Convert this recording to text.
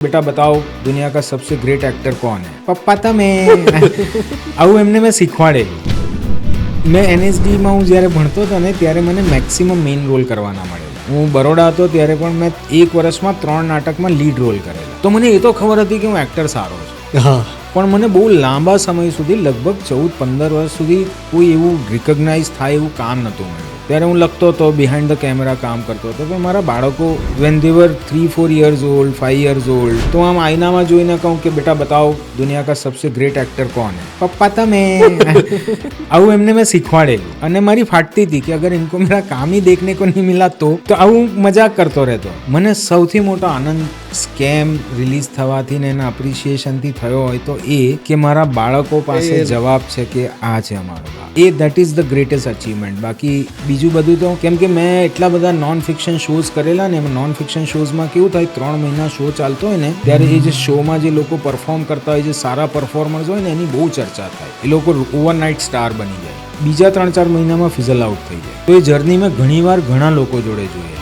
बेटा बताओ दुनिया का सबसे ग्रेट एक्टर कौन है? પપ્પા તમે આવું એમને મેં શીખવાડેલું. મેં NSDમાં હું જ્યારે ભણતો હતો ને ત્યારે મને મેક્સિમમ મેઇન રોલ કરવાના મળેલા. હું બરોડા હતો ત્યારે પણ મેં એક વર્ષમાં 3 નાટકમાં લીડ રોલ કરેલા. તો મને એ તો ખબર હતી કે હું એક્ટર સારો છું. પણ મને બહુ લાંબા સમય સુધી લગભગ 14-15 વર્ષ સુધી કોઈ એવું રિકગ્નાઇઝ થાય એવું કામ નહોતું મળ્યું. ત્યારે હું લખતો હતો, બિહાઇન્ડ ધ કેમેરા કામ કરતો હતો, પણ મારા બાળકો when they were 3-4 years old, 5 years old, તો આમ આઈનામાં જોઈને કહું કે બેટા બતાવો દુનિયા કા સબસે ગ્રેટ એક્ટર કોણ હે? પપ્પા તમે આવું એમને મેં શીખવાડેલું. અને મારી ફાટતી હતી કે અગર ઇनको મેરા કામ ही देखने को नहीं मिला તો આવું મજાક કરતો રહેતો. મને સૌથી મોટો આનંદ સ્કેમ રિલીઝ થવાથી ને એના અપ્રિશિએશનથી થયો હોય તો એ કે મારા બાળકો પાસે જવાબ છે કે આ છે અમારો એ that is the greatest achievement. બાકી બીજું બધું તો કેમ કે મેં એટલા બધા નોન ફિક્શન શોઝ કરેલા ને એમાં નોન ફિક્શન શોઝમાં કેવું થાય 3 મહિના શો ચાલતો હોય ને ત્યારે એ જે શોમાં જે લોકો પરફોર્મ કરતા હોય, જે સારા પરફોર્મર્સ હોય ને એની બહુ ચર્ચા થાય. એ લોકો ઓવરનાઇટ સ્ટાર બની જાય, બીજા 3-4 મહિનામાં ફિઝલ આઉટ થઈ જાય. તો એ જર્ની મેં ઘણીવાર ઘણા લોકો જોડે જોઈએ.